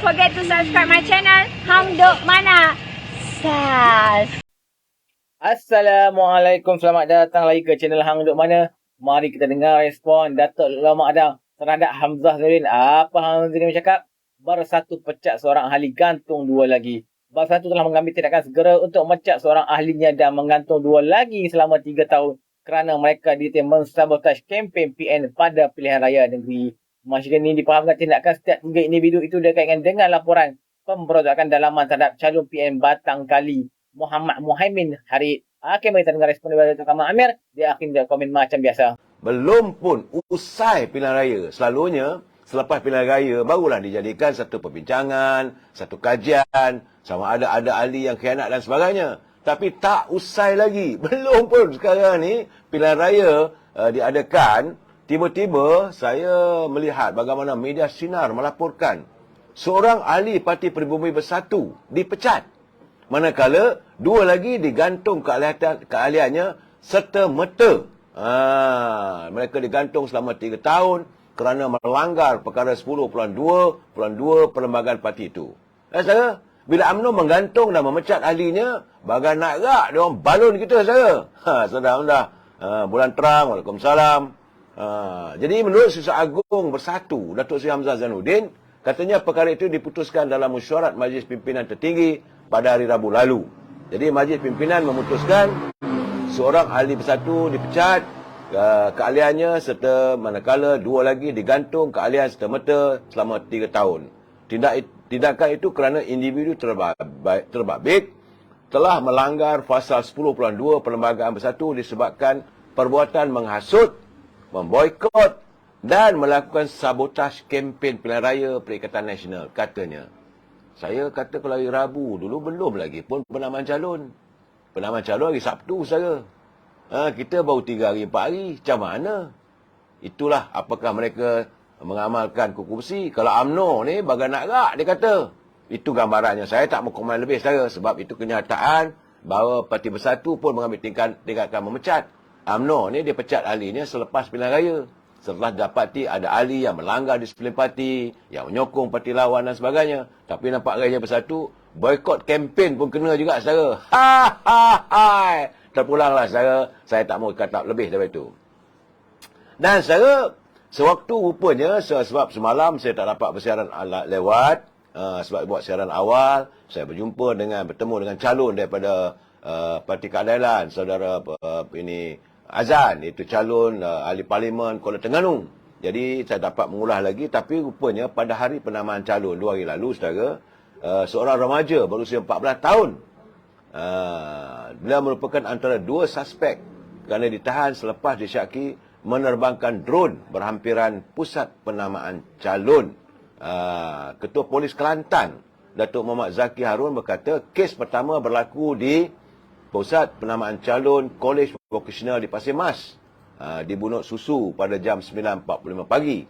forget to subscribe my channel Hang Duk Mana. Sas. Assalamualaikum, selamat datang lagi ke channel Hang Duk Mana. Mari kita dengar respon Datuk Ulama Adang terhadap Hamzah Zahrin. Apa Hamzah Zahrin bercakap? Baru satu pecat seorang ahli, gantung dua lagi. Baru satu telah mengambil tindakan segera untuk mecat seorang ahlinya dan menggantung dua lagi selama 3 tahun kerana mereka ditim mensabotaj kempen PN pada pilihan raya negeri. Masyarakat ini dipahamkan tindakan setiap 3 individu itu berkaitan dengan laporan pemberontakan dalaman terhadap calon PN Batang Kali Muhammad Muhaimin Harid. Kita dengar respon daripada Datuk Kamal Amir. Dia akan komen macam biasa. Belum pun usai pilihan raya. Selalunya, selepas pilihan raya, barulah dijadikan satu perbincangan, satu kajian, sama ada ahli yang khianat dan sebagainya. Tapi tak usai lagi. Belum pun sekarang ni, pilihan raya diadakan, tiba-tiba saya melihat bagaimana media sinar melaporkan seorang ahli Parti Peribumi Bersatu dipecat. Manakala dua lagi digantung keahliannya serta-merta. Mereka digantung selama 3 tahun kerana melanggar perkara 10.2 Perlembagaan Parti itu. Saudara, bila UMNO menggantung dan memecat ahlinya, bagai nak rak dia orang balon kita, saudara. Saudara, bulan terang, Waalaikumsalam. Jadi menurut Siswa Agung Bersatu, Datuk Seri Hamzah Zainuddin, katanya perkara itu diputuskan dalam mesyuarat Majlis Pimpinan Tertinggi pada hari Rabu lalu. Jadi Majlis Pimpinan memutuskan seorang ahli bersatu dipecat keahliannya serta manakala dua lagi digantung keahlian serta-merta selama 3 tahun. Tindakan itu kerana individu terbabit telah melanggar pasal 10.2 Perlembagaan Bersatu disebabkan perbuatan menghasut, memboikot dan melakukan sabotaj kempen pilihan raya Perikatan Nasional, katanya. Saya kata kalau hari Rabu dulu belum lagi pun penamaan calon. Penamaan calon hari Sabtu, saudara. Kita baru 3 hari, 4 hari. Macam mana? Itulah apakah mereka mengamalkan kuku besi. Kalau UMNO ni bagai nak rak, dia kata. Itu gambarannya. Saya tak mau komen lebih, saudara. Sebab itu kenyataan bahawa Parti Bersatu pun mengambil tindakan memecat. UMNO ni dia pecat ahlinya selepas pilihan raya. Setelah dapati ada ahli yang melanggar disiplin parti, yang menyokong parti lawan dan sebagainya. Tapi nampak Raja Bersatu, boikot kempen pun kena juga, saudara. Terpulanglah, saudara. Saya tak mau kata lebih daripada itu. Dan, saudara, sewaktu rupanya, sebab semalam saya tak dapat bersiaran lewat, sebab buat siaran awal, saya bertemu dengan calon daripada Parti Keadilan, saudara Azan, itu calon ahli parlimen Kuala Terengganu. Jadi saya dapat mengulas lagi, tapi rupanya pada hari penamaan calon 2 hari lalu, saudara, seorang remaja berusia 14 tahun. Beliau merupakan antara 2 suspek kerana ditahan selepas disyaki menerbangkan drone berhampiran pusat penamaan calon. Ketua Polis Kelantan, Datuk Muhammad Zaki Harun berkata, kes pertama berlaku di Pusat Penamaan Calon Kolej Vokasional di Pasir Mas, di Bunut Susu pada jam 9.45 pagi.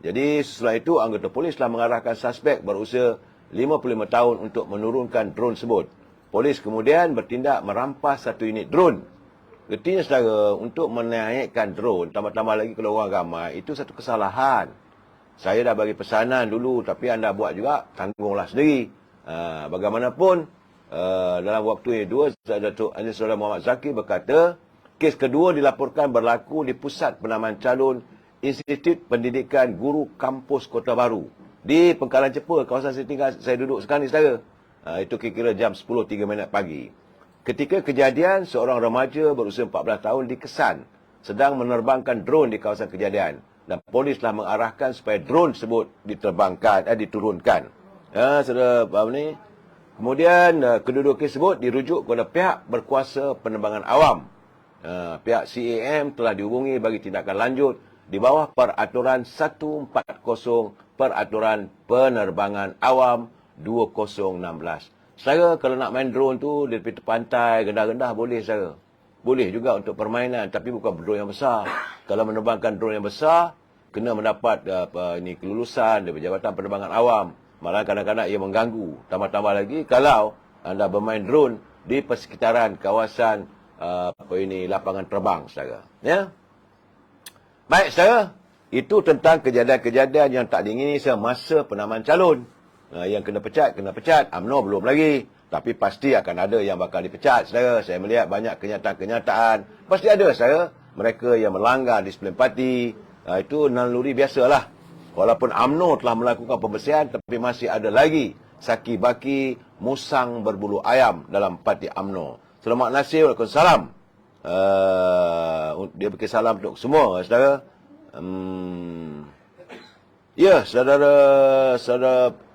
Jadi setelah itu anggota polis telah mengarahkan suspek berusia 55 tahun untuk menurunkan drone tersebut. Polis kemudian bertindak merampas satu unit drone. Artinya, saudara, untuk menaikkan drone, tambah-tambah lagi kalau orang ramai, itu satu kesalahan. Saya dah bagi pesanan dulu, tapi anda buat juga, tanggunglah sendiri. Bagaimanapun, dalam waktu ini Datuk Saudara Muhammad Zaki berkata, kes kedua dilaporkan berlaku di Pusat Penamaan Calon Institut Pendidikan Guru Kampus Kota Baru di Pengkalan Cepa, kawasan saya duduk sekarang ni, saudara. Itu kira-kira jam 10.03 pagi. Ketika kejadian, seorang remaja berusia 14 tahun dikesan sedang menerbangkan drone di kawasan kejadian dan polis telah mengarahkan supaya drone tersebut diturunkan. Saudara faham ni? Kemudian kedua-dua kes tersebut dirujuk kepada pihak berkuasa penerbangan awam. Pihak CAM telah dihubungi bagi tindakan lanjut di bawah Peraturan 140 Peraturan Penerbangan Awam 2016. Saudara, kalau nak main drone tu di tepi pantai, rendah-rendah boleh, saudara. Boleh juga untuk permainan, tapi bukan drone yang besar. Kalau menerbangkan drone yang besar, kena mendapat kelulusan dari Jabatan Penerbangan Awam. Malah kadang-kadang ia mengganggu. Tambah-tambah lagi kalau anda bermain drone di persekitaran kawasan lapangan terbang, saudara. Ya. Baik, saudara. Itu tentang kejadian-kejadian yang tak diingini semasa penamaan calon. Yang kena pecat. UMNO belum lagi. Tapi pasti akan ada yang bakal dipecat, saudara. Saya melihat banyak kenyataan-kenyataan. Pasti ada, saudara. Mereka yang melanggar disiplin parti. Itu naluri biasalah. Walaupun UMNO telah melakukan pembersihan, tapi masih ada lagi saki baki musang berbulu ayam dalam parti UMNO. Selamat nasib, Waalaikumsalam. Dia bagi salam untuk semua, saudara. Ya, saudara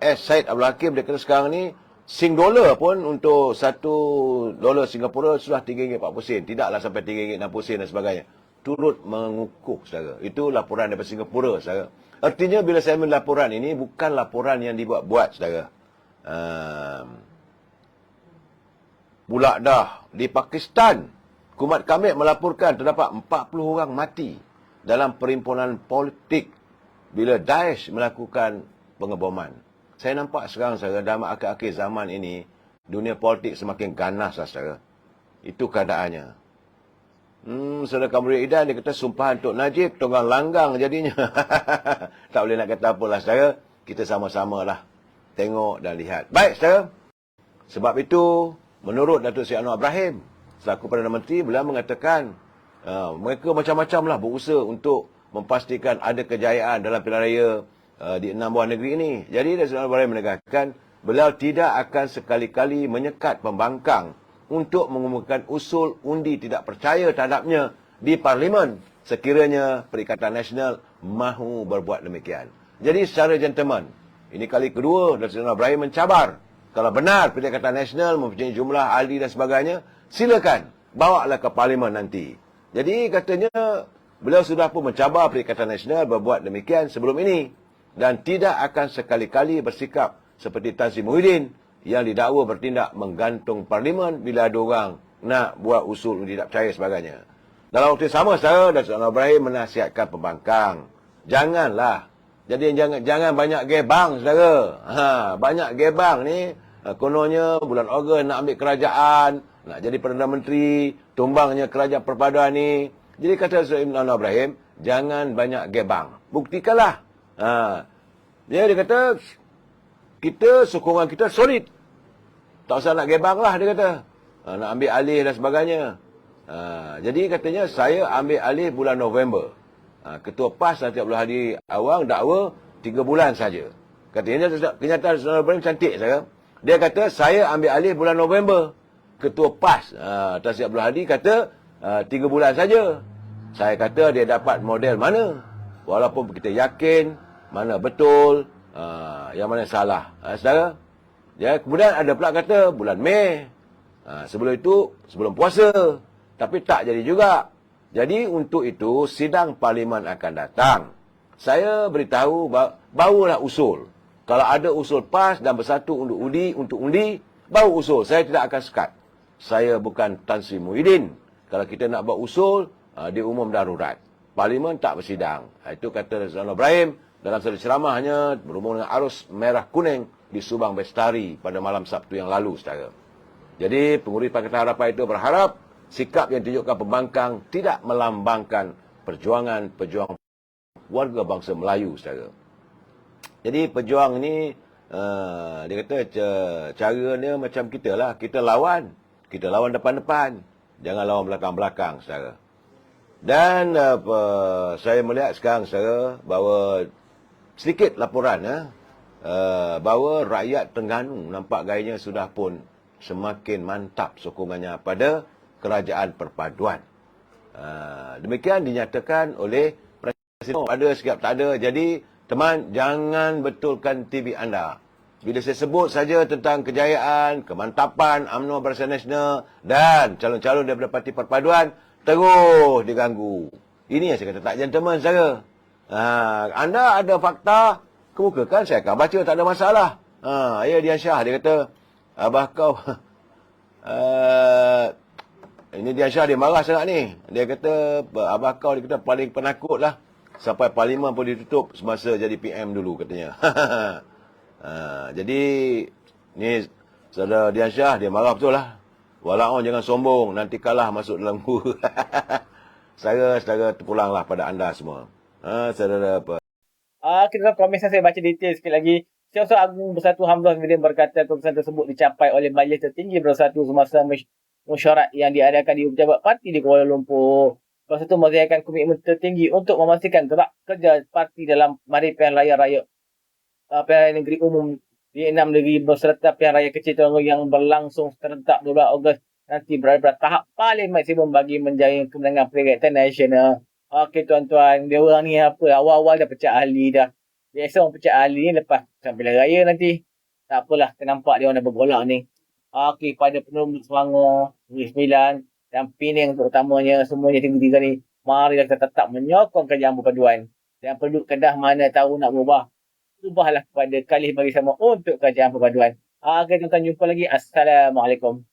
S. Syed Abdul Hakim, dia kata sekarang ni Sing dolar pun untuk $1 Singapura sudah RM3.40. Tidaklah sampai RM3.60 dan sebagainya. Turut mengukuh, saudara. Itu laporan daripada Singapura, saudara. Artinya bila saya ambil laporan ini, bukan laporan yang dibuat-buat, saudara. Pula dah di Pakistan, Kumat Kamil melaporkan terdapat 40 orang mati dalam perhimpunan politik bila Daesh melakukan pengeboman. Saya nampak sekarang, saudara, dalam akhir-akhir zaman ini, dunia politik semakin ganas, saudara. Itu keadaannya. Saudara Kamrul Idan, dia kata sumpahan Tok Najib, tonggang langgang jadinya. Tak boleh nak kata apalah, saudara. Kita sama-sama lah tengok dan lihat. Baik, saudara. Sebab itu, menurut Datuk Seri Anwar Ibrahim, selaku Perdana Menteri, beliau mengatakan, mereka macam-macam lah berusaha untuk memastikan ada kejayaan dalam pilihan raya di 6 buah negeri ini. Jadi Datuk Seri Anwar Ibrahim menegaskan, beliau tidak akan sekali-kali menyekat pembangkang untuk mengumumkan usul undi tidak percaya terhadapnya di Parlimen sekiranya Perikatan Nasional mahu berbuat demikian. Jadi secara gentleman, ini kali kedua Datuk Seri Anwar Ibrahim mencabar. Kalau benar Perikatan Nasional mempunyai jumlah ahli dan sebagainya, silakan bawalah ke Parlimen nanti. Jadi katanya beliau sudah pun mencabar Perikatan Nasional berbuat demikian sebelum ini. Dan tidak akan sekali-kali bersikap seperti Tan Sri Muhyiddin yang didakwa bertindak menggantung Parlimen bila ada orang nak buat usul undi tidak percaya sebagainya. Dalam waktu yang sama, saudara, Datuk Anwar Ibrahim menasihatkan pembangkang. Janganlah. Jadi jangan banyak gebang, saudara. Banyak gebang ni. Kononnya bulan Ogos nak ambil kerajaan, nak jadi Perdana Menteri, tumbangnya kerajaan perpaduan ni. Jadi kata Datuk Anwar Ibrahim, jangan banyak gebang. Buktikanlah. Dia kata, sokongan kita solid. Tak usah nak gebang lah, dia kata. Nak ambil alih dan sebagainya. Jadi katanya, saya ambil alih bulan November. Ketua PAS Datuk Abdul Hadi Awang dakwa 3 bulan saja. Katanya, kenyataan Datuk Ibrahim cantik, saya. Dia kata, saya ambil alih bulan November. Ketua PAS Datuk Abdul Hadi kata, 3 bulan saja. Saya kata, dia dapat model mana? Walaupun kita yakin mana betul, yang mana salah. Saudara? Ya, kemudian ada pula kata bulan Mei. Sebelum itu, sebelum puasa. Tapi tak jadi juga. Jadi untuk itu, sidang Parlimen akan datang. Saya beritahu, barulah usul. Kalau ada usul PAS dan bersatu untuk undi, baru usul. Saya tidak akan sekat. Saya bukan Tan Sri Muhyiddin. Kalau kita nak buat usul, di umum darurat. Parlimen tak bersidang. Itu kata Datuk Anwar Ibrahim dalam satu ceramahnya berhubung dengan arus merah kuning di Subang Bestari pada malam Sabtu yang lalu, saudara. Jadi pengurus Pakatan Harapan itu berharap sikap yang ditunjukkan pembangkang tidak melambangkan perjuangan warga bangsa Melayu, saudara. Jadi pejuang ni dia kata cara dia macam kita lah. Kita lawan depan-depan, jangan lawan belakang-belakang, saudara. Dan saya melihat sekarang, saudara, bahawa sedikit laporan bahawa rakyat Terengganu nampak gayanya sudah pun semakin mantap sokongannya pada kerajaan perpaduan. Demikian dinyatakan oleh Presiden. Ada sikap tak ada. Jadi, teman, jangan betulkan TV anda. Bila saya sebut saja tentang kejayaan, kemantapan UMNO Barisan Nasional dan calon-calon daripada Parti Perpaduan, terus diganggu. Ini yang saya kata tak gentleman, saudara. Anda ada fakta, kemukakan, saya akan baca, tak ada masalah. Ya, Dian Shah, dia kata, abah kau, ini Dian Shah, dia marah sangat ni. Dia kata, abah kau, dia kata, paling penakut lah. Sampai Parlimen pun ditutup semasa jadi PM dulu, katanya. Jadi, ni, saudara Dian Shah, dia marah betul lah. Walau jangan sombong, nanti kalah masuk dalam gua. Saudara terpulanglah pada anda semua. Saudara apa? Kita komen, saya baca detail sikit lagi. Setiausaha Agung Bersatu Hamzah Zainuddin berkata keputusan tersebut dicapai oleh Majlis Tertinggi Bersatu semasa mesyuarat yang diadakan di Pejabat Parti di Kuala Lumpur. Bersatu menziarkan komitmen tertinggi untuk memastikan gerak kerja parti dalam Mari Pilihan Raya Pilihan Negeri Umum di 6 negeri berserta pilihan raya kecil Terengganu yang berlangsung serentak 12 Ogos nanti berada pada tahap paling maksimum bagi menjaya kemenangan Perikatan Nasional. Okey tuan-tuan, dia orang ni apa, awal-awal dah pecah ahli dah. Biasa orang pecah ahli ni lepas sampai raya nanti. Tak apalah, kita nampak dia orang dah bergolak ni. Okey, pada penumbuk Selangor, Negeri Sembilan dan Penang terutamanya, semuanya tiga-tiga ni, marilah kita tetap menyokong kerajaan perpaduan. Dan penduduk Kedah mana tahu nak berubah, ubahlah kepada Kalih Bagi Sama untuk kerajaan perpaduan. Okey tuan-tuan, jumpa lagi. Assalamualaikum.